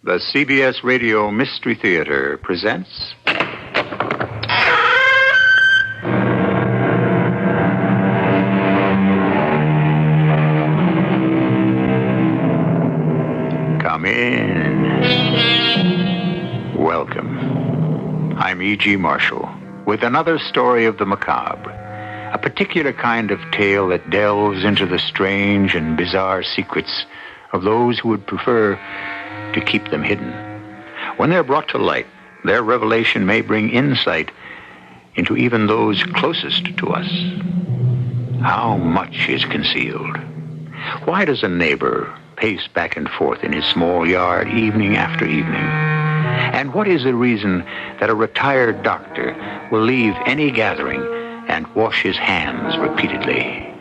The CBS Radio Mystery Theater presents... Come in. Welcome. I'm E.G. Marshall with another story of the macabre. A particular kind of tale that delves into the strange and bizarre secrets of those who would prefer to keep them hidden. When they're brought to light, their revelation may bring insight into even those closest to us. How much is concealed? Why does a neighbor pace back and forth in his small yard evening after evening? And what is the reason that a retired doctor will leave any gathering and wash his hands repeatedly?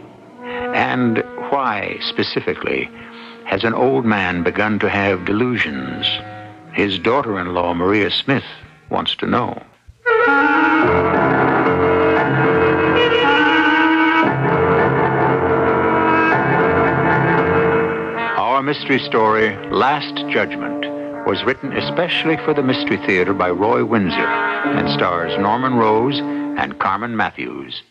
And why, specifically, has an old man begun to have delusions? His daughter-in-law, Maria Smith, wants to know. Our mystery story, Last Judgment, was written especially for the Mystery Theater by Roy Windsor and stars Norman Rose and Carmen Matthews.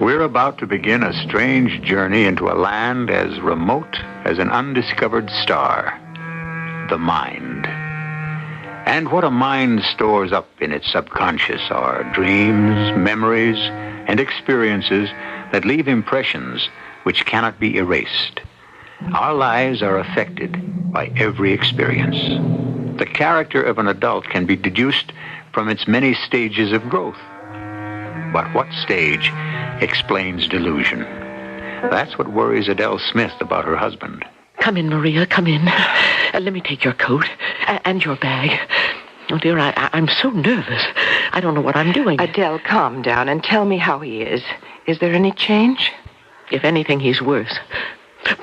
We're about to begin a strange journey into a land as remote as an undiscovered star, the mind. And what a mind stores up in its subconscious are dreams, memories, and experiences that leave impressions which cannot be erased. Our lives are affected by every experience. The character of an adult can be deduced from its many stages of growth. But what stage explains delusion? That's what worries Adele Smith about her husband. Come in, Maria, come in. Let me take your coat and your bag. Oh, dear, I'm so nervous. I don't know what I'm doing. Adele, calm down and tell me how he is. Is there any change? If anything, he's worse.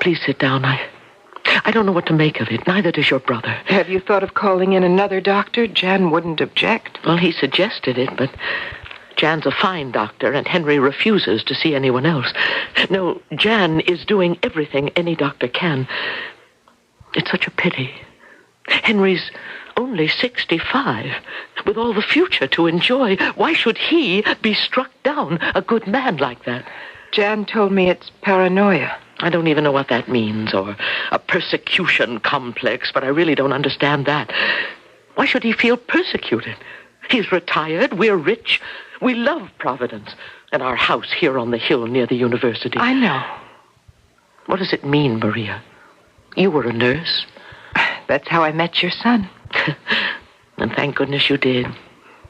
Please sit down. I don't know what to make of it. Neither does your brother. Have you thought of calling in another doctor? Jan wouldn't object. Well, he suggested it, but Jan's a fine doctor, and Henry refuses to see anyone else. No, Jan is doing everything any doctor can. It's such a pity. Henry's only 65, with all the future to enjoy. Why should he be struck down, a good man like that? Jan told me it's paranoia. I don't even know what that means, or a persecution complex, but I really don't understand that. Why should he feel persecuted? He's retired, we're rich, we love Providence, and our house here on the hill near the university. I know. What does it mean, Maria? You were a nurse. That's how I met your son. And thank goodness you did.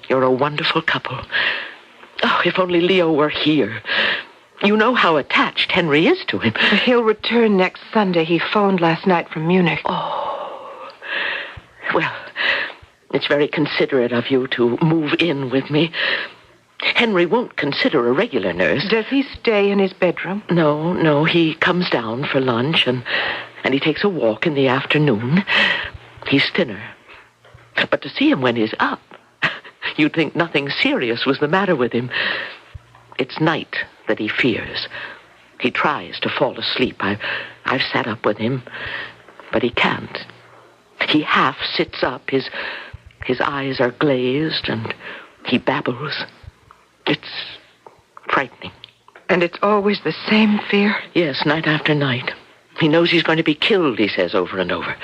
You're a wonderful couple. Oh, if only Leo were here. You know how attached Henry is to him. He'll return next Sunday. He phoned last night from Munich. Oh. Well, it's very considerate of you to move in with me. Henry won't consider a regular nurse. Does he stay in his bedroom? No. He comes down for lunch and he takes a walk in the afternoon. He's thinner. But to see him when he's up, you'd think nothing serious was the matter with him. It's night that he fears. He tries to fall asleep. I've sat up with him, but he can't. He half sits up. His eyes are glazed, and he babbles. It's frightening. And it's always the same fear? Yes, night after night. He knows he's going to be killed, he says over and over.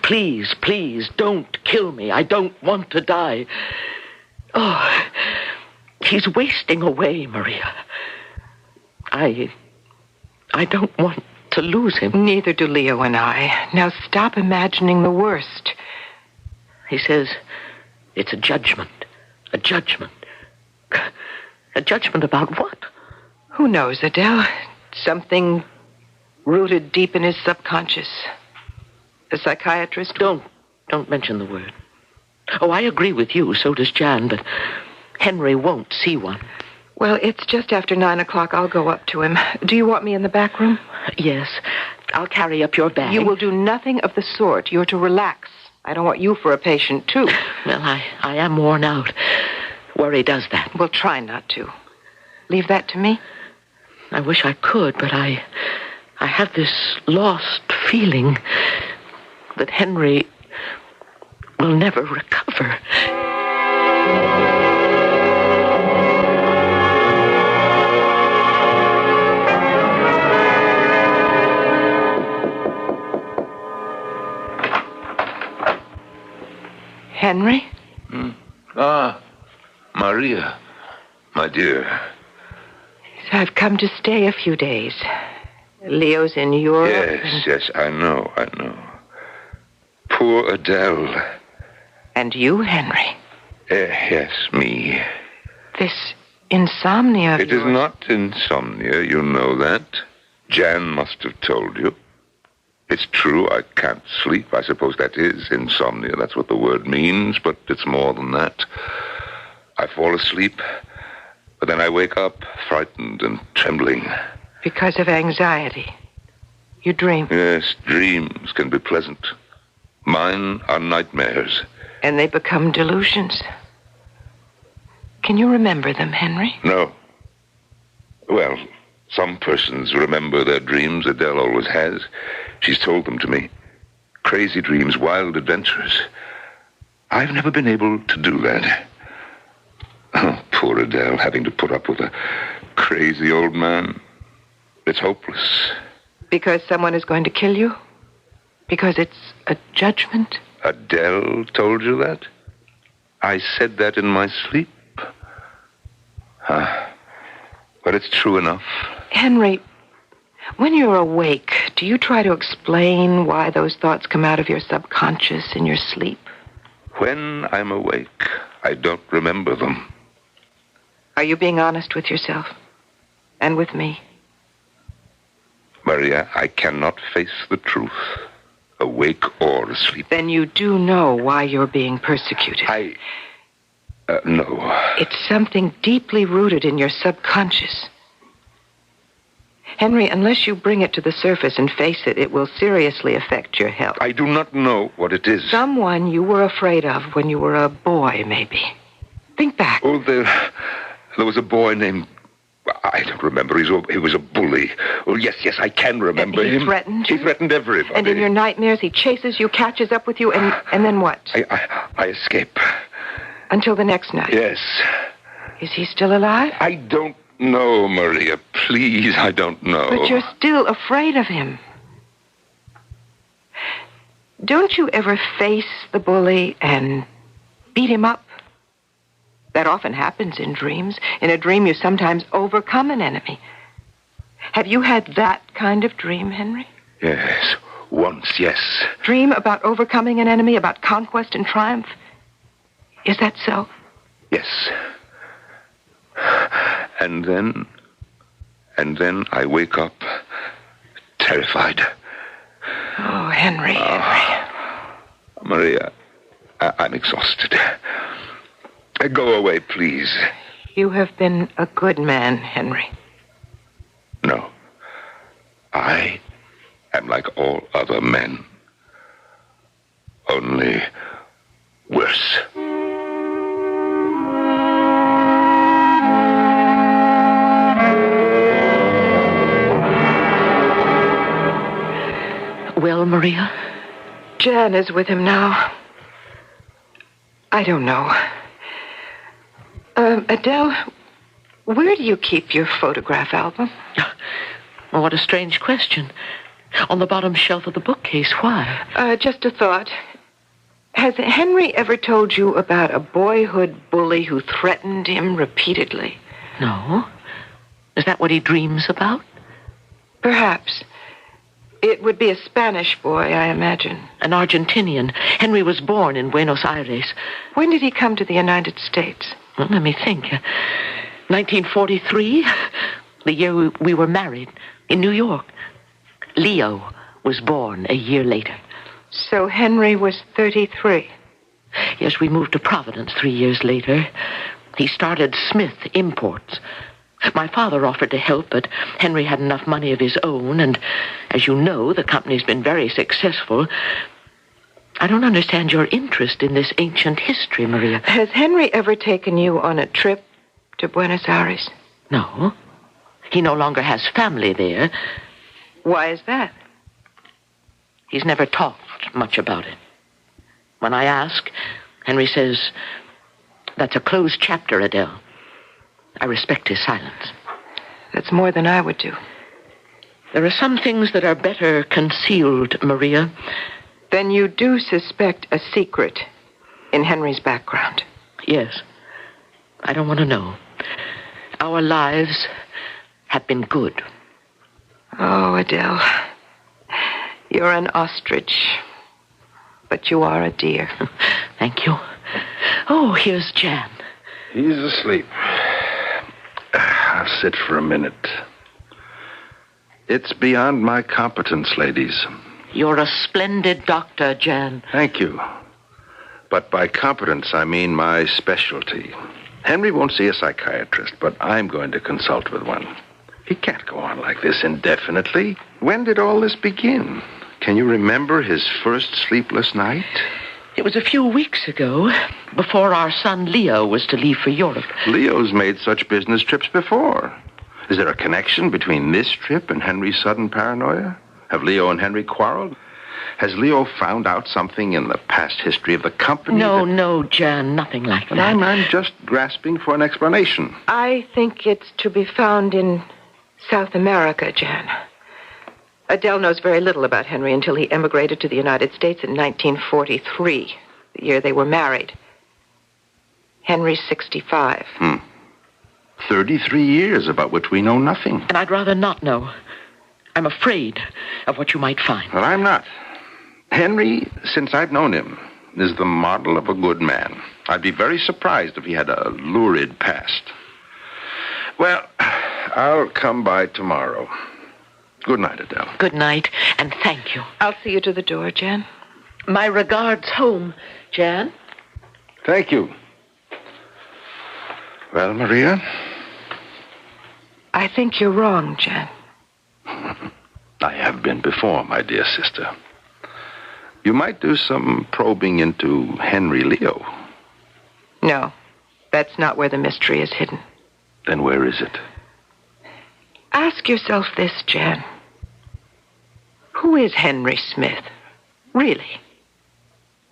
Please, don't kill me. I don't want to die. Oh, he's wasting away, Maria. I don't want to lose him. Neither do Leo and I. Now stop imagining the worst. He says it's a judgment. A judgment. A judgment about what? Who knows, Adele? Something rooted deep in his subconscious. A psychiatrist? Don't mention the word. Oh, I agree with you, so does Jan, but Henry won't see one. Well, it's just after 9 o'clock. I'll go up to him. Do you want me in the back room? Yes. I'll carry up your bag. You will do nothing of the sort. You're to relax. I don't want you for a patient, too. Well, I am worn out. Worry does that. Well, try not to. Leave that to me. I wish I could, but I have this lost feeling that Henry will never recover. Henry? Maria, my dear. So I've come to stay a few days. Leo's in Europe. Yes, I know. Poor Adele. And you, Henry? Yes, me. This insomnia of It is yours. not insomnia, you know that. Jan must have told you. It's true, I can't sleep. I suppose that is insomnia. That's what the word means, but it's more than that. I fall asleep, but then I wake up frightened and trembling. Because of anxiety. You dream. Yes, dreams can be pleasant. Mine are nightmares. And they become delusions. Can you remember them, Henry? No. Well, some persons remember their dreams. Adele always has. She's told them to me. Crazy dreams, wild adventures. I've never been able to do that. Oh, poor Adele, having to put up with a crazy old man. It's hopeless. Because someone is going to kill you? Because it's a judgment? Adele told you that? I said that in my sleep. But it's true enough. Henry, when you're awake, do you try to explain why those thoughts come out of your subconscious in your sleep? When I'm awake, I don't remember them. Are you being honest with yourself? And with me? Maria, I cannot face the truth, awake or asleep. Then you do know why you're being persecuted. No. It's something deeply rooted in your subconscious. Henry, unless you bring it to the surface and face it, it will seriously affect your health. I do not know what it is. Someone you were afraid of when you were a boy, maybe. Think back. Oh, there was a boy named... I don't remember. He was a bully. Oh, yes, I can remember him. He threatened you? He threatened everybody. And in your nightmares, he chases you, catches up with you, and then what? I escape. Until the next night? Yes. Is he still alive? I don't know, Maria. Please, I don't know. But you're still afraid of him. Don't you ever face the bully and beat him up? That often happens in dreams. In a dream, you sometimes overcome an enemy. Have you had that kind of dream, Henry? Yes, once, yes. Dream about overcoming an enemy, about conquest and triumph? Is that so? Yes. And then I wake up terrified. Oh, Henry. Maria, I'm exhausted. Go away, please. You have been a good man, Henry. No. I am like all other men. Only worse. Well, Maria? Jan is with him now. I don't know. Adele, where do you keep your photograph album? Oh, what a strange question. On the bottom shelf of the bookcase. Why? Just a thought. Has Henry ever told you about a boyhood bully who threatened him repeatedly? No. Is that what he dreams about? Perhaps. It would be a Spanish boy, I imagine. An Argentinian. Henry was born in Buenos Aires. When did he come to the United States? Well, let me think. 1943, the year we were married, in New York. Leo was born a year later. So Henry was 33. Yes, we moved to Providence 3 years later. He started Smith Imports. My father offered to help, but Henry had enough money of his own, and as you know, the company's been very successful. I don't understand your interest in this ancient history, Maria. Has Henry ever taken you on a trip to Buenos Aires? No. He no longer has family there. Why is that? He's never talked much about it. When I ask, Henry says, "That's a closed chapter, Adele." I respect his silence. That's more than I would do. There are some things that are better concealed, Maria. Then you do suspect a secret in Henry's background? Yes. I don't want to know. Our lives have been good. Oh, Adele. You're an ostrich, but you are a deer. Thank you. Oh, here's Jan. He's asleep. I'll sit for a minute. It's beyond my competence, ladies. You're a splendid doctor, Jan. Thank you. But by competence, I mean my specialty. Henry won't see a psychiatrist, but I'm going to consult with one. He can't go on like this indefinitely. When did all this begin? Can you remember his first sleepless night? It was a few weeks ago, before our son Leo was to leave for Europe. Leo's made such business trips before. Is there a connection between this trip and Henry's sudden paranoia? Have Leo and Henry quarreled? Has Leo found out something in the past history of the company? No, Jan, nothing like that. I'm just grasping for an explanation. I think it's to be found in South America, Jan. Adele knows very little about Henry until he emigrated to the United States in 1943, the year they were married. Henry's 65. 33 years about which we know nothing. And I'd rather not know. I'm afraid of what you might find. Well, I'm not. Henry, since I've known him, is the model of a good man. I'd be very surprised if he had a lurid past. Well, I'll come by tomorrow. Good night, Adele. Good night, and thank you. I'll see you to the door, Jan. My regards home, Jan. Thank you. Well, Maria? I think you're wrong, Jan. I have been before, my dear sister. You might do some probing into Henry Leo. No, that's not where the mystery is hidden. Then where is it? Ask yourself this, Jan. Who is Henry Smith? Really?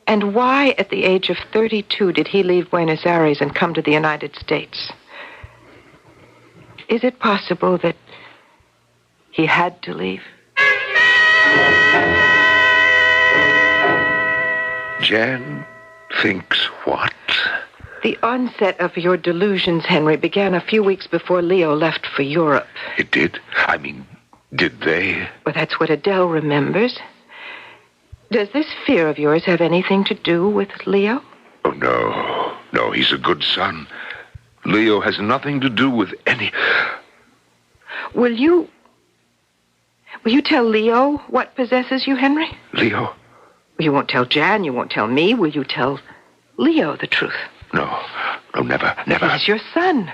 And why, at the age of 32, did he leave Buenos Aires and come to the United States? Is it possible that he had to leave? Jan thinks what? The onset of your delusions, Henry, began a few weeks before Leo left for Europe. It did? I mean, did they? Well, that's what Adele remembers. Does this fear of yours have anything to do with Leo? Oh, no. No, he's a good son. Leo has nothing to do with any... Will you tell Leo what possesses you, Henry? Leo? You won't tell Jan, you won't tell me. Will you tell Leo the truth? No, never. He's your son.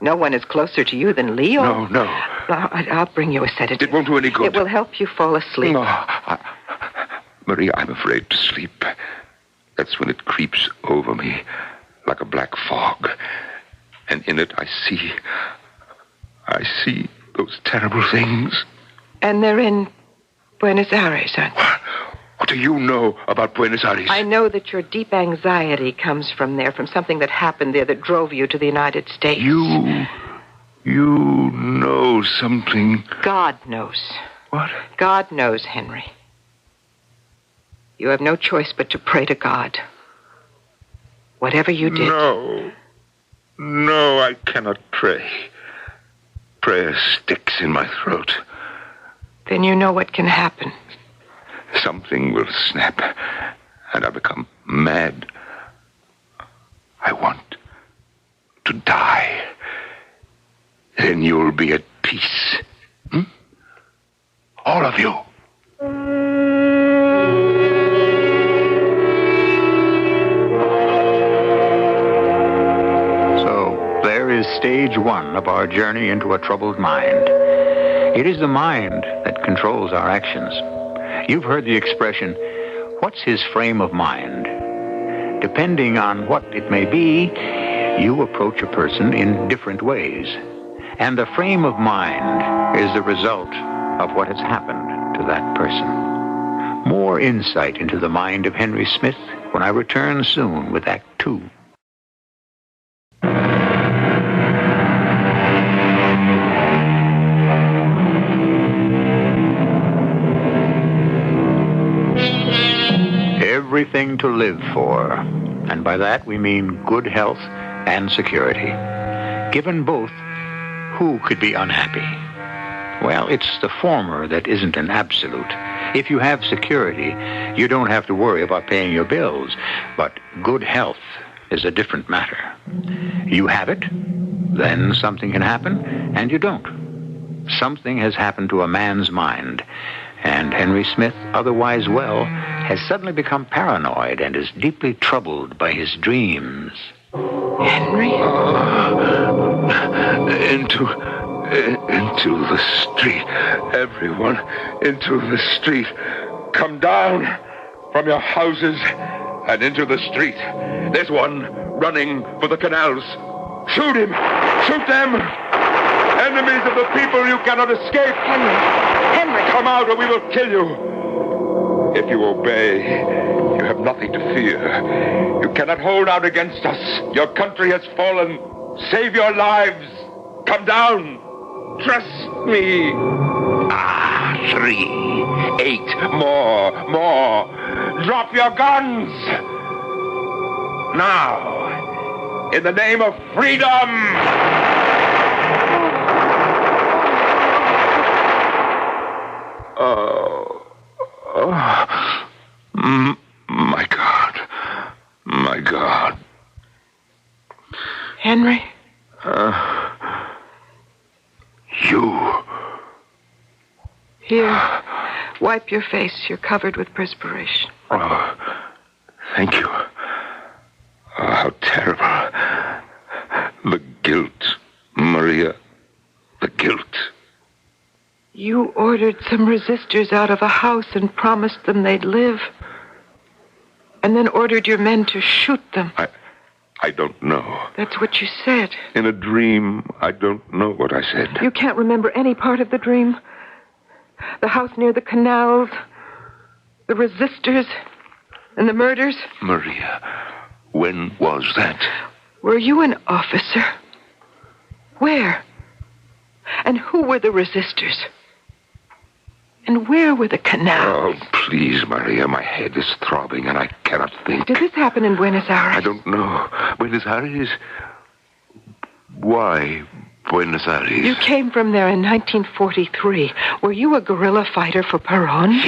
No one is closer to you than Leo. No. I'll bring you a sedative. It won't do any good. It will help you fall asleep. No, Maria, I'm afraid to sleep. That's when it creeps over me like a black fog. And in it I see those terrible things. And they're in Buenos Aires, aren't they? What do you know about Buenos Aires? I know that your deep anxiety comes from there, from something that happened there that drove you to the United States. You know something. God knows. What? God knows, Henry. You have no choice but to pray to God. Whatever you did. No, I cannot pray. Prayer sticks in my throat. Then you know what can happen. Something will snap, and I become mad. I want to die. Then you'll be at peace. All of you. So, there is stage one of our journey into a troubled mind. It is the mind that controls our actions. You've heard the expression, what What's his frame of mind? Depending on what it may be, you approach a person in different ways. And the frame of mind is the result of what has happened to that person. More insight into the mind of Henry Smith when I return soon with Act Two. Everything to live for, and by that we mean good health and security. Given both, who could be unhappy? Well, it's the former that isn't an absolute. If you have security, you don't have to worry about paying your bills. But good health is a different matter. You have it, then something can happen, and you don't. Something has happened to a man's mind, and Henry Smith, otherwise well, has suddenly become paranoid and is deeply troubled by his dreams. Henry? Into the street. Everyone, into the street. Come down from your houses and into the street. There's one running for the canals. Shoot him! Shoot them! Enemies of the people, you cannot escape. Henry! Come out or we will kill you. If you obey, you have nothing to fear. You cannot hold out against us. Your country has fallen. Save your lives. Come down. Trust me. 3, 8, more. Drop your guns. Now, in the name of freedom. My God. Henry? You. Here, wipe your face. You're covered with perspiration. Oh, thank you. Oh, how terrible. The guilt, Maria. The guilt. You ordered some resistors out of a house and promised them they'd live. And then ordered your men to shoot them. I don't know. That's what you said. In a dream, I don't know what I said. You can't remember any part of the dream? The house near the canals, the resistors, and the murders? Maria, when was that? Were you an officer? Where? And who were the resistors? And where were the canals? Oh, please, Maria, my head is throbbing and I cannot think. Did this happen in Buenos Aires? I don't know. Buenos Aires? Why Buenos Aires? You came from there in 1943. Were you a guerrilla fighter for Perón?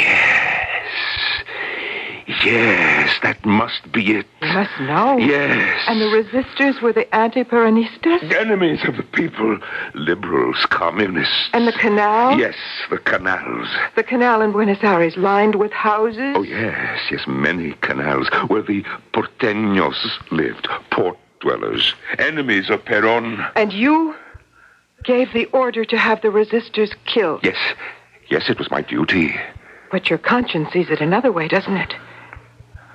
Yes, that must be it. You must know. Yes. And the resistors were the anti-Peronistas? Enemies of the people. Liberals, communists. And the canal? Yes, the canals. The canal in Buenos Aires, lined with houses? Oh, yes, many canals where the porteños lived, port dwellers, enemies of Perón. And you gave the order to have the resistors killed? Yes, it was my duty. But your conscience sees it another way, doesn't it?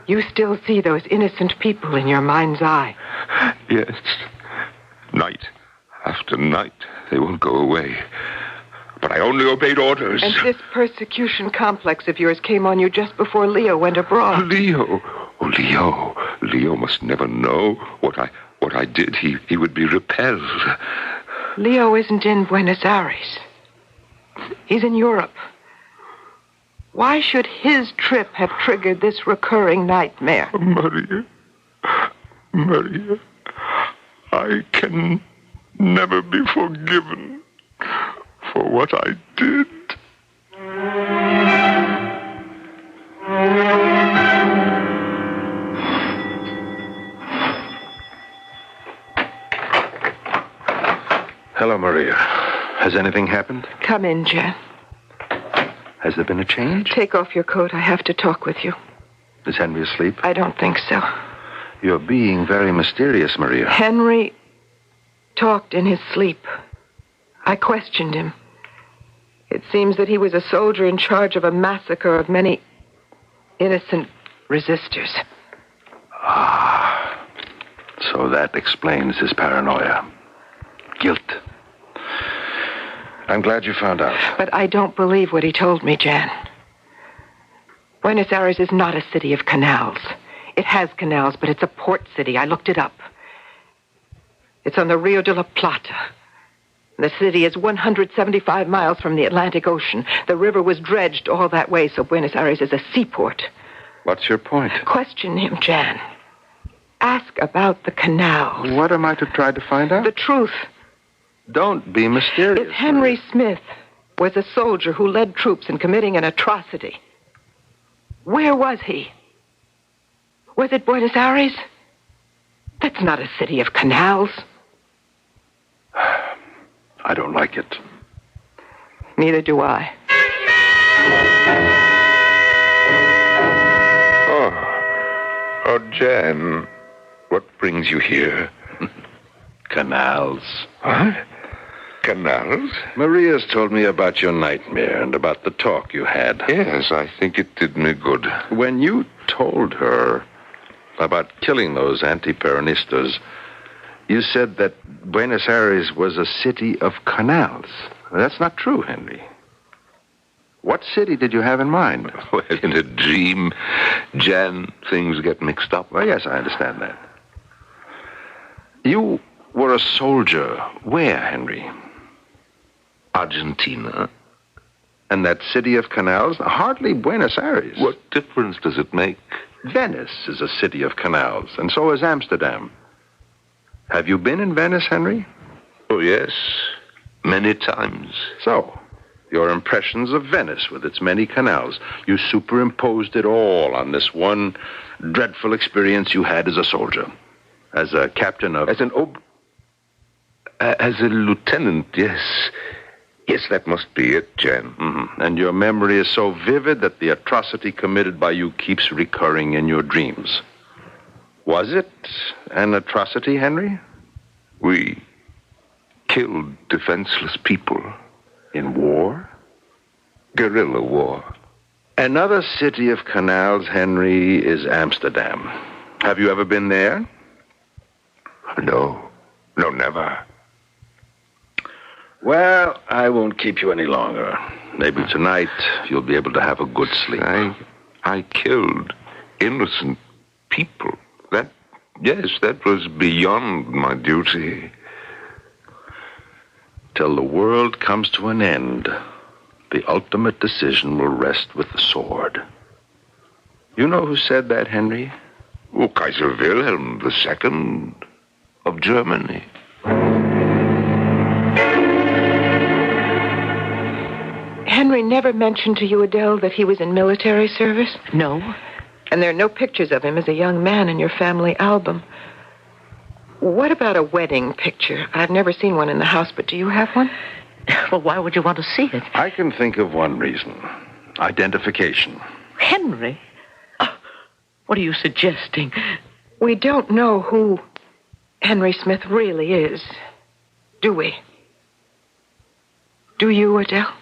You still see those innocent people in your mind's eye. Yes. Night after night, they won't go away. But I only obeyed orders. And this persecution complex of yours came on you just before Leo went abroad. Leo? Oh, Leo. Leo must never know what I did. He would be repelled. Leo isn't in Buenos Aires. He's in Europe. Why should his trip have triggered this recurring nightmare? Maria, I can never be forgiven for what I did. Hello, Maria. Has anything happened? Come in, Jan. Has there been a change? Take off your coat. I have to talk with you. Is Henry asleep? I don't think so. You're being very mysterious, Maria. Henry talked in his sleep. I questioned him. It seems that he was a soldier in charge of a massacre of many innocent resistors. So that explains his paranoia. Guilt. I'm glad you found out. But I don't believe what he told me, Jan. Buenos Aires is not a city of canals. It has canals, but it's a port city. I looked it up. It's on the Rio de la Plata. The city is 175 miles from the Atlantic Ocean. The river was dredged all that way, so Buenos Aires is a seaport. What's your point? Question him, Jan. Ask about the canals. What am I to try to find out? The truth. Don't be mysterious. If Henry Smith was a soldier who led troops in committing an atrocity, where was he? Was it Buenos Aires? That's not a city of canals. I don't like it. Neither do I. Oh, Jan, what brings you here? Canals. What? Canals? Maria's told me about your nightmare and about the talk you had. Yes, I think it did me good. When you told her about killing those anti-Peronistas, you said that Buenos Aires was a city of canals. That's not true, Henry. What city did you have in mind? Well, in a dream, Jan, things get mixed up. Well, yes, I understand that. You were a soldier. Where, Henry? Argentina. And that city of canals? Hardly Buenos Aires. What difference does it make? Venice is a city of canals, and so is Amsterdam. Have you been in Venice, Henry? Oh, yes. Many times. So, your impressions of Venice with its many canals, you superimposed it all on this one dreadful experience you had as a soldier. As a captain of... As a lieutenant, yes. Yes, that must be it, Jan. Mm-hmm. And your memory is so vivid that the atrocity committed by you keeps recurring in your dreams. Was it an atrocity, Henry? We killed defenseless people. In war? Guerrilla war. Another city of canals, Henry, is Amsterdam. Have you ever been there? No. No, never. Well, I won't keep you any longer. Maybe tonight you'll be able to have a good sleep. I killed innocent people. That was beyond my duty. Till the world comes to an end, the ultimate decision will rest with the sword. You know who said that, Henry? Oh, Kaiser Wilhelm II of Germany. Henry never mentioned to you, Adele, that he was in military service? No. And there are no pictures of him as a young man in your family album. What about a wedding picture? I've never seen one in the house, but do you have one? Well, why would you want to see it? I can think of one reason. Identification. Henry? Oh, what are you suggesting? We don't know who Henry Smith really is, do we? Do you, Adele?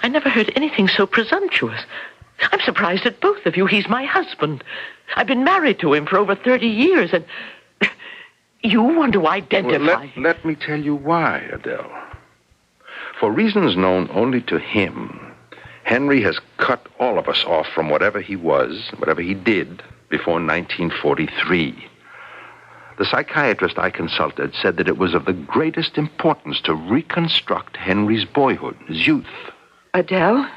I never heard anything so presumptuous. I'm surprised at both of you. He's my husband. I've been married to him for over 30 years, and you want to identify... Well, let me tell you why, Adele. For reasons known only to him, Henry has cut all of us off from whatever he was, whatever he did, before 1943. The psychiatrist I consulted said that it was of the greatest importance to reconstruct Henry's boyhood, his youth. Adele,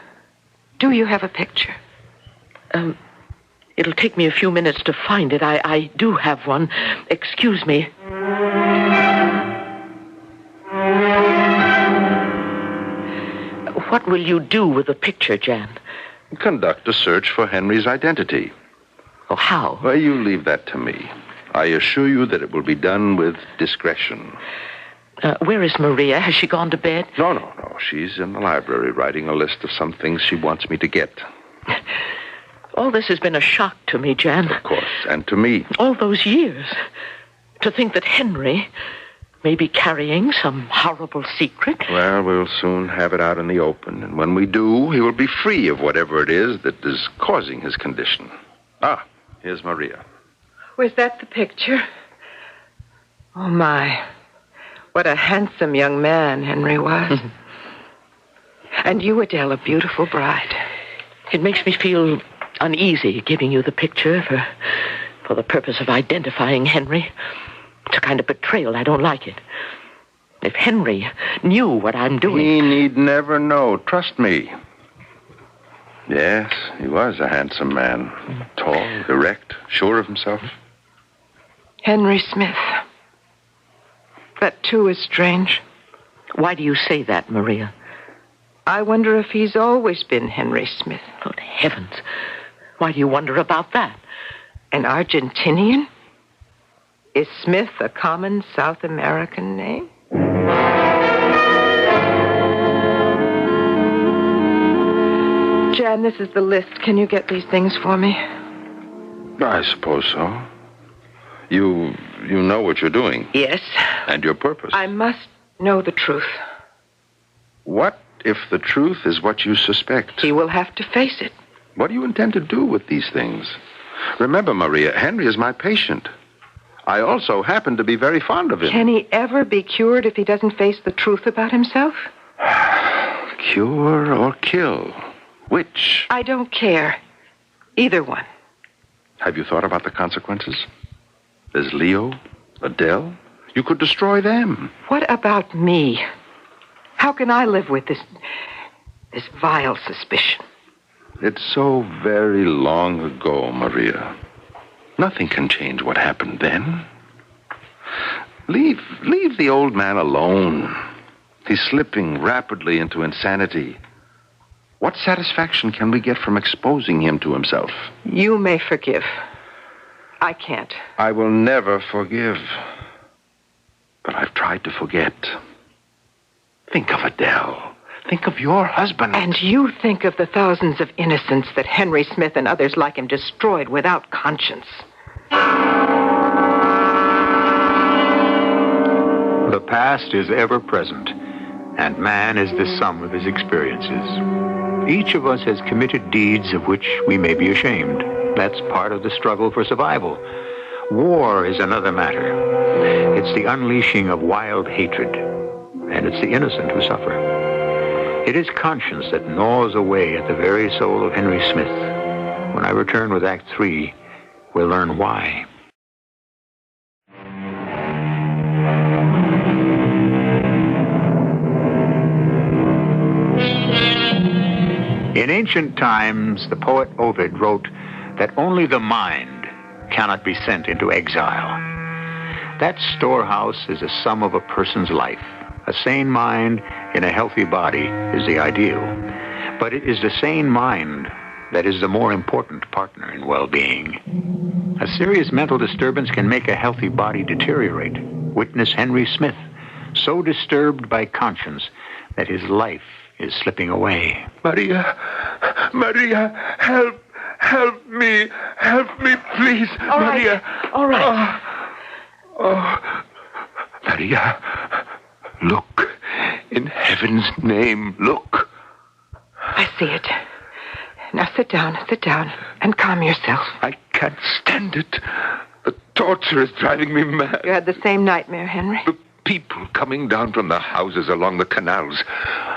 do you have a picture? It'll take me a few minutes to find it. I do have one. Excuse me. What will you do with the picture, Jan? Conduct a search for Henry's identity. Oh, how? Well, you leave that to me. I assure you that it will be done with discretion. Where is Maria? Has she gone to bed? No. She's in the library writing a list of some things she wants me to get. All this has been a shock to me, Jan. Of course, and to me. All those years. To think that Henry may be carrying some horrible secret. Well, we'll soon have it out in the open, and when we do, he will be free of whatever it is that is causing his condition. Ah, here's Maria. Was that the picture? Oh, my. What a handsome young man Henry was. And you, Adele, a beautiful bride. It makes me feel uneasy giving you the picture for the purpose of identifying Henry. It's a kind of betrayal. I don't like it. If Henry knew what I'm doing... He need never know. Trust me. Yes, he was a handsome man. Tall, erect, sure of himself. Henry Smith. That, too, is strange. Why do you say that, Maria? I wonder if he's always been Henry Smith. Good heavens. Why do you wonder about that? An Argentinian? Is Smith a common South American name? Jan, this is the list. Can you get these things for me? I suppose so. You know what you're doing. Yes. And your purpose. I must know the truth. What if the truth is what you suspect? He will have to face it. What do you intend to do with these things? Remember, Maria, Henry is my patient. I also happen to be very fond of him. Can he ever be cured if he doesn't face the truth about himself? Cure or kill? Which? I don't care. Either one. Have you thought about the consequences? There's Leo, Adele. You could destroy them. What about me? How can I live with this vile suspicion? It's so very long ago, Maria. Nothing can change what happened then. Leave the old man alone. He's slipping rapidly into insanity. What satisfaction can we get from exposing him to himself? You may forgive. I can't. I will never forgive. But I've tried to forget. Think of Adele. Think of your husband. And you think of the thousands of innocents that Henry Smith and others like him destroyed without conscience. The past is ever present, and man is the sum of his experiences. Each of us has committed deeds of which we may be ashamed. That's part of the struggle for survival. War is another matter. It's the unleashing of wild hatred, and it's the innocent who suffer. It is conscience that gnaws away at the very soul of Henry Smith. When I return with Act 3, we'll learn why. In ancient times, the poet Ovid wrote that only the mind cannot be sent into exile. That storehouse is the sum of a person's life. A sane mind in a healthy body is the ideal. But it is the sane mind that is the more important partner in well-being. A serious mental disturbance can make a healthy body deteriorate. Witness Henry Smith, so disturbed by conscience that his life is slipping away. Maria, help me, please. All Maria. right. All right. Oh, Maria, look. In heaven's name, look. I see it. Now sit down, and calm yourself. I can't stand it. The torture is driving me mad. You had the same nightmare, Henry? The people coming down from the houses along the canals.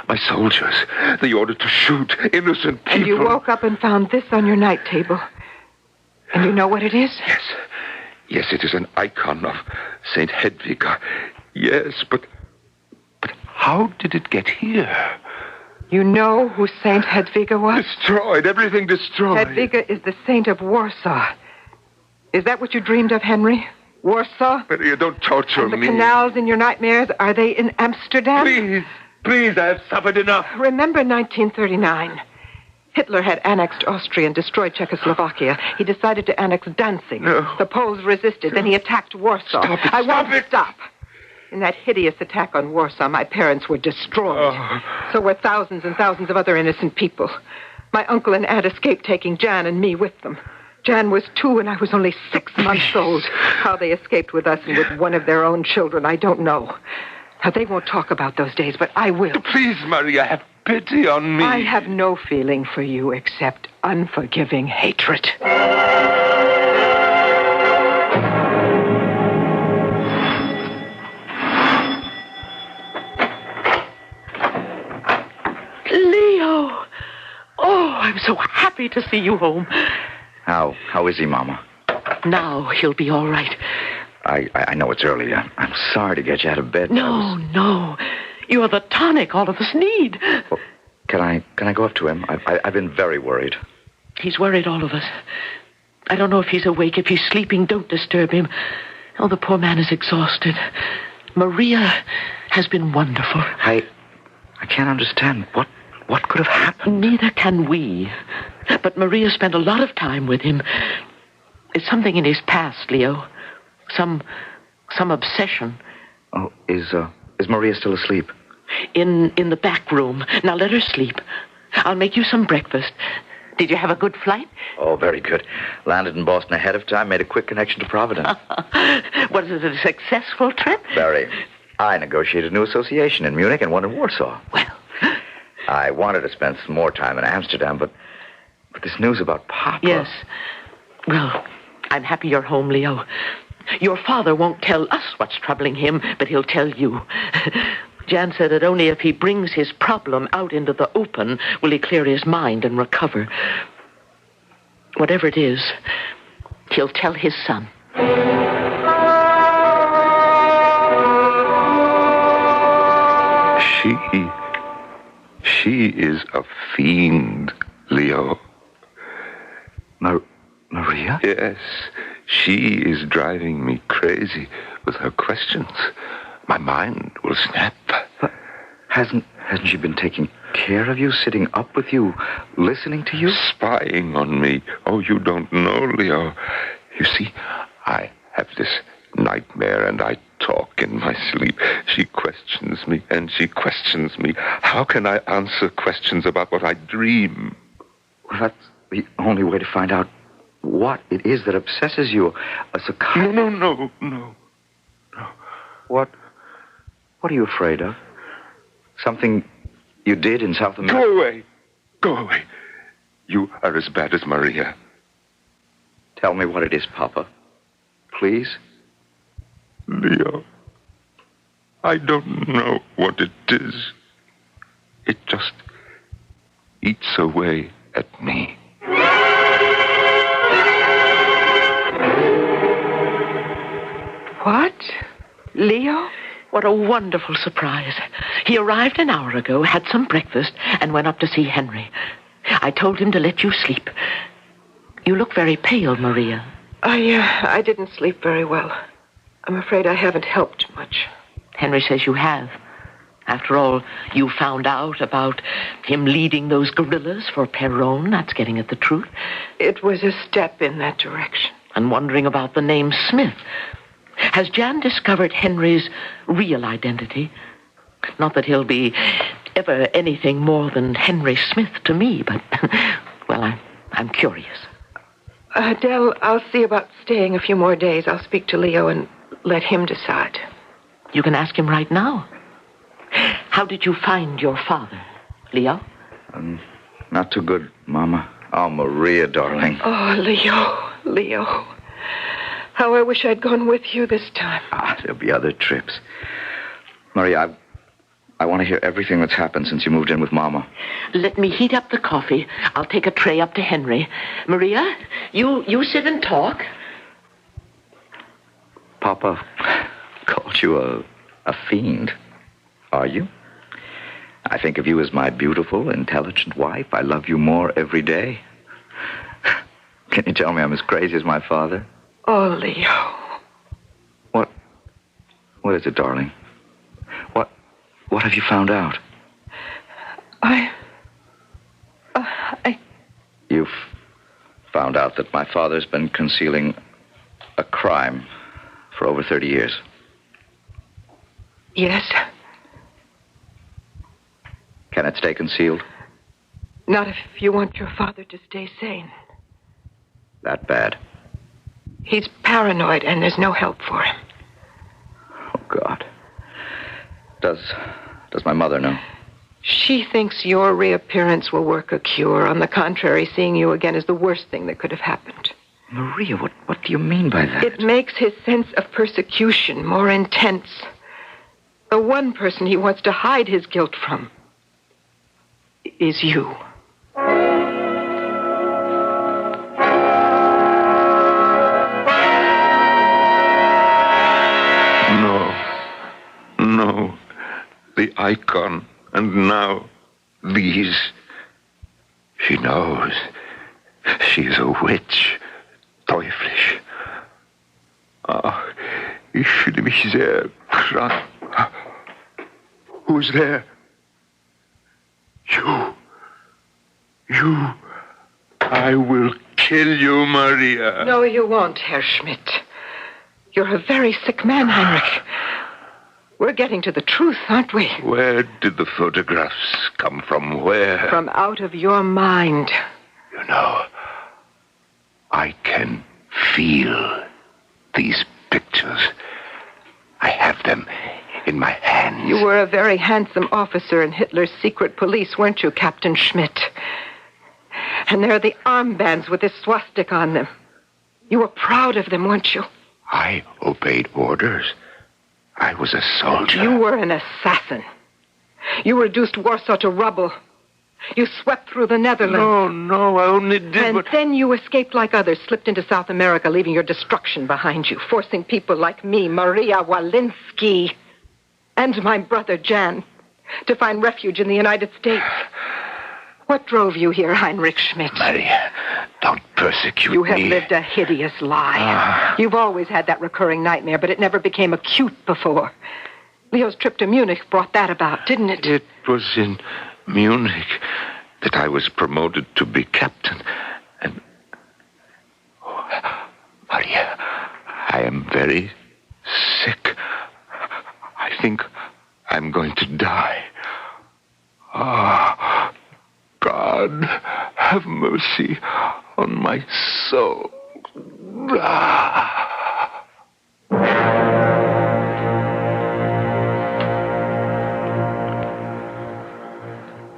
My soldiers, they ordered to shoot innocent people. And you woke up and found this on your night table. And you know what it is? Yes, it is an icon of St. Hedviga. Yes, but how did it get here? You know who St. Hedviga was? Destroyed, everything destroyed. Hedviga is the saint of Warsaw. Is that what you dreamed of, Henry? Warsaw? Maria, don't torture and the me. canals in your nightmares, are they in Amsterdam? Please, I have suffered enough. Remember 1939. Hitler had annexed Austria and destroyed Czechoslovakia. He decided to annex Danzig. No. The Poles resisted. Then he attacked Warsaw. I won't stop. In that hideous attack on Warsaw, my parents were destroyed. So were thousands and thousands of other innocent people. My uncle and aunt escaped, taking Jan and me with them. Jan was 2 and I was only 6 months old. How they escaped with us and with one of their own children, I don't know. Now, they won't talk about those days, but I will. Please, Maria, pity on me. I have no feeling for you except unforgiving hatred. Leo! Oh, I'm so happy to see you home. How is he, Mama? Now he'll be all right. I know it's early. I'm sorry to get you out of bed. No. You're the tonic all of us need. Well, can I go up to him? I've been very worried. He's worried, all of us. I don't know if he's awake, if he's sleeping. Don't disturb him. Oh, the poor man is exhausted. Maria has been wonderful. I can't understand. What could have happened? Neither can we. But Maria spent a lot of time with him. It's something in his past, Leo. Some obsession. Oh, is Maria still asleep? In the back room. Now let her sleep. I'll make you some breakfast. Did you have a good flight? Oh, very good. Landed in Boston ahead of time, made a quick connection to Providence. Was it a successful trip? Very. I negotiated a new association in Munich and one in Warsaw. Well, I wanted to spend some more time in Amsterdam, but this news about Papa... Yes. Well, I'm happy you're home, Leo. Your father won't tell us what's troubling him, but he'll tell you. Jan said that only if he brings his problem out into the open will he clear his mind and recover. Whatever it is, he'll tell his son. She is a fiend, Leo. Maria? Yes, she is driving me crazy with her questions. My mind will snap. But hasn't she been taking care of you, sitting up with you, listening to you? Spying on me. Oh, you don't know, Leo. You see, I have this nightmare and I talk in my sleep. She questions me and she questions me. How can I answer questions about what I dream? Well, that's the only way to find out what it is that obsesses you. A psychiatrist. No. What are you afraid of? Something you did in South America? Go away. You are as bad as Maria. Tell me what it is, Papa. Please? Leo, I don't know what it is. It just eats away at me. What? Leo? What a wonderful surprise. He arrived an hour ago, had some breakfast, and went up to see Henry. I told him to let you sleep. You look very pale, Maria. I didn't sleep very well. I'm afraid I haven't helped much. Henry says you have. After all, you found out about him leading those guerrillas for Perón. That's getting at the truth. It was a step in that direction. And wondering about the name Smith. Has Jan discovered Henry's real identity? Not that he'll be ever anything more than Henry Smith to me, but, well, I'm curious. Dell, I'll see about staying a few more days. I'll speak to Leo and let him decide. You can ask him right now. How did you find your father, Leo? Not too good, Mama. Oh, Maria, darling. Oh, Leo. How I wish I'd gone with you this time. There'll be other trips. Maria, I want to hear everything that's happened since you moved in with Mama. Let me heat up the coffee. I'll take a tray up to Henry. Maria, you sit and talk. Papa called you a fiend. Are you? I think of you as my beautiful, intelligent wife. I love you more every day. Can you tell me I'm as crazy as my father? Oh, Leo. What is it, darling? What have you found out? You've found out that my father's been concealing a crime for over 30 years. Yes. Can it stay concealed? Not if you want your father to stay sane. That bad? He's paranoid and there's no help for him. Oh, God. Does my mother know? She thinks your reappearance will work a cure. On the contrary, seeing you again is the worst thing that could have happened. Maria, what do you mean by that? It makes his sense of persecution more intense. The one person he wants to hide his guilt from is you. No. The icon, and now these. She knows. She is a witch. Teuflisch. Ah, ich fühle mich sehr krank. Who's there? You. I will kill you, Maria. No, you won't, Herr Schmidt. You're a very sick man, Heinrich. We're getting to the truth, aren't we? Where did the photographs come from? Where? From out of your mind. You know, I can feel these pictures. I have them in my hands. You were a very handsome officer in Hitler's secret police, weren't you, Captain Schmidt? And there are the armbands with this swastika on them. You were proud of them, weren't you? I obeyed orders. I was a soldier. You were an assassin. You reduced Warsaw to rubble. You swept through the Netherlands. No, I only did And what... then you escaped like others, slipped into South America, leaving your destruction behind you, forcing people like me, Maria Walensky, and my brother Jan, to find refuge in the United States. What drove you here, Heinrich Schmidt? Maria, don't persecute me. You have lived a hideous lie. You've always had that recurring nightmare, but it never became acute before. Leo's trip to Munich brought that about, didn't it? It was in Munich that I was promoted to be captain. And... Oh, Maria, I am very sick. I think I'm going to die. Ah... God, have mercy on my soul.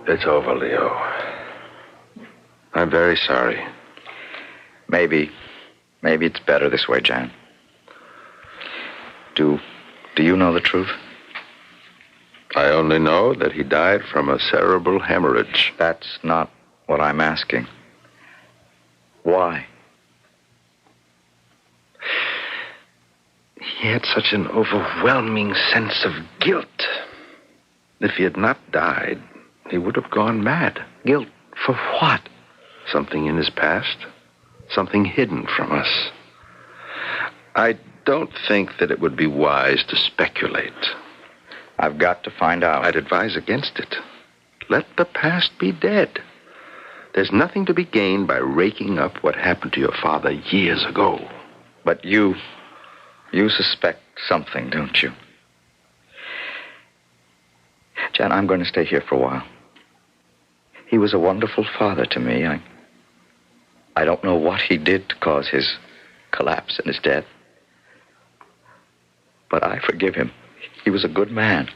It's over, Leo. I'm very sorry. Maybe it's better this way, Jan. Do you know the truth? I only know that he died from a cerebral hemorrhage. That's not what I'm asking. Why? He had such an overwhelming sense of guilt. If he had not died, he would have gone mad. Guilt for what? Something in his past. Something hidden from us. I don't think that it would be wise to speculate. I've got to find out. I'd advise against it. Let the past be dead. There's nothing to be gained by raking up what happened to your father years ago. But you suspect something, don't you? Jan, I'm going to stay here for a while. He was a wonderful father to me. I don't know what he did to cause his collapse and his death. But I forgive him. He was a good man.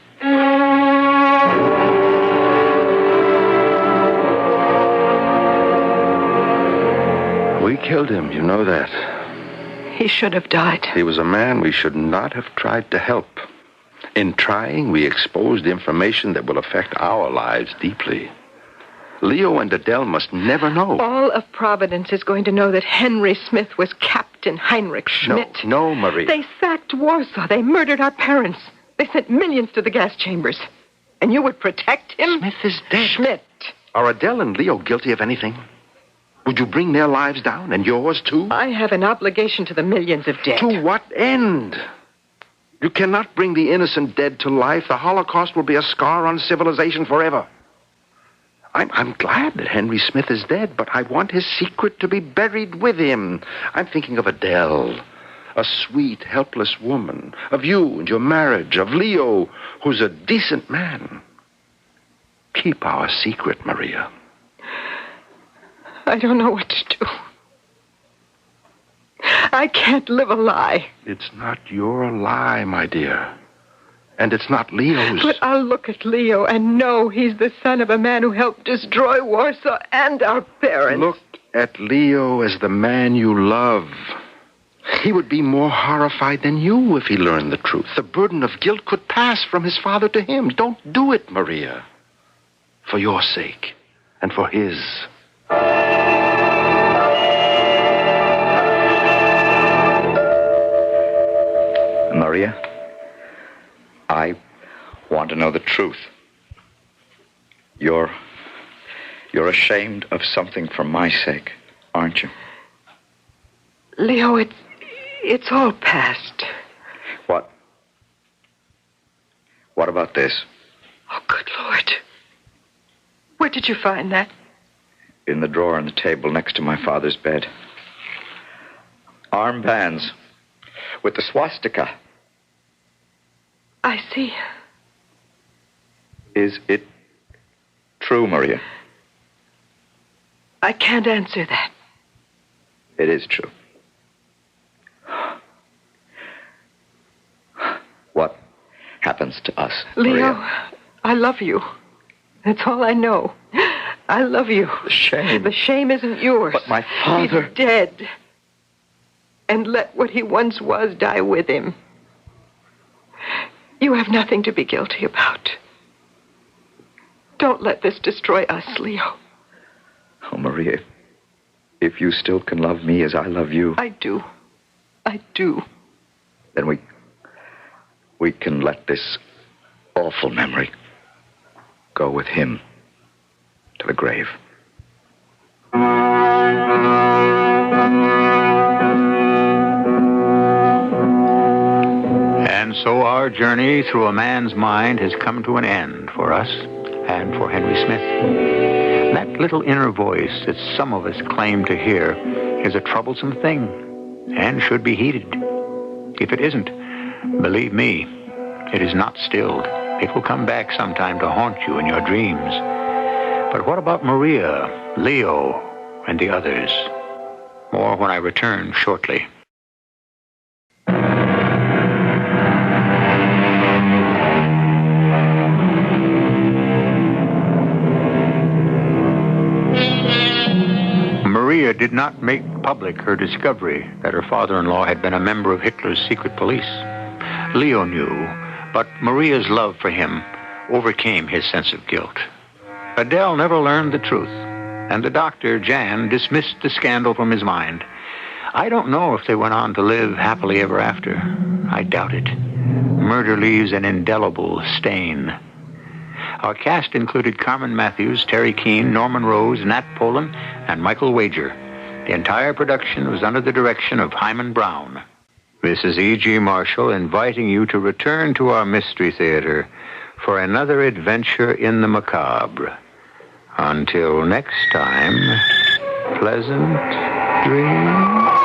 We killed him, you know that. He should have died. He was a man we should not have tried to help. In trying, we exposed information that will affect our lives deeply. Leo and Adele must never know. All of Providence is going to know that Henry Smith was Captain Heinrich Schmidt. No, Marie. They sacked Warsaw. They murdered our parents. They sent millions to the gas chambers. And you would protect him? Smith is dead. Schmidt. Are Adele and Leo guilty of anything? Would you bring their lives down, and yours too? I have an obligation to the millions of dead. To what end? You cannot bring the innocent dead to life. The Holocaust will be a scar on civilization forever. I'm glad that Henry Smith is dead, but I want his secret to be buried with him. I'm thinking of Adele, a sweet, helpless woman, of you and your marriage, of Leo, who's a decent man. Keep our secret, Maria. I don't know what to do. I can't live a lie. It's not your lie, my dear. And it's not Leo's. But I'll look at Leo and know he's the son of a man who helped destroy Warsaw and our parents. Look at Leo as the man you love. He would be more horrified than you if he learned the truth. The burden of guilt could pass from his father to him. Don't do it, Maria. For your sake and for his. Maria, I want to know the truth. You're ashamed of something for my sake, aren't you? Leo, it's all past. What? What about this? Oh, good Lord. Where did you find that? In the drawer on the table next to my father's bed. Armbands with the swastika. I see. Is it true, Maria? I can't answer that. It is true. What happens to us, Leo, Maria? I love you. That's all I know. I love you. The shame. The shame isn't yours. But my father... He's dead. And let what he once was die with him. You have nothing to be guilty about. Don't let this destroy us, Leo. Oh, Maria, if you still can love me as I love you... I do. I do. Then we can let this awful memory go with him to the grave. And so our journey through a man's mind has come to an end for us and for Henry Smith. That little inner voice that some of us claim to hear is a troublesome thing and should be heeded. If it isn't, believe me, it is not stilled. It will come back sometime to haunt you in your dreams. But what about Maria, Leo, and the others? More when I return shortly. Maria did not make public her discovery that her father-in-law had been a member of Hitler's secret police. Leo knew, but Maria's love for him overcame his sense of guilt. Adele never learned the truth, and the doctor, Jan, dismissed the scandal from his mind. I don't know if they went on to live happily ever after. I doubt it. Murder leaves an indelible stain. Our cast included Carmen Matthews, Terry Keane, Norman Rose, Nat Polen, and Michael Wager. The entire production was under the direction of Hyman Brown. This is E.G. Marshall inviting you to return to our Mystery Theater for another adventure in the macabre. Until next time, pleasant dreams.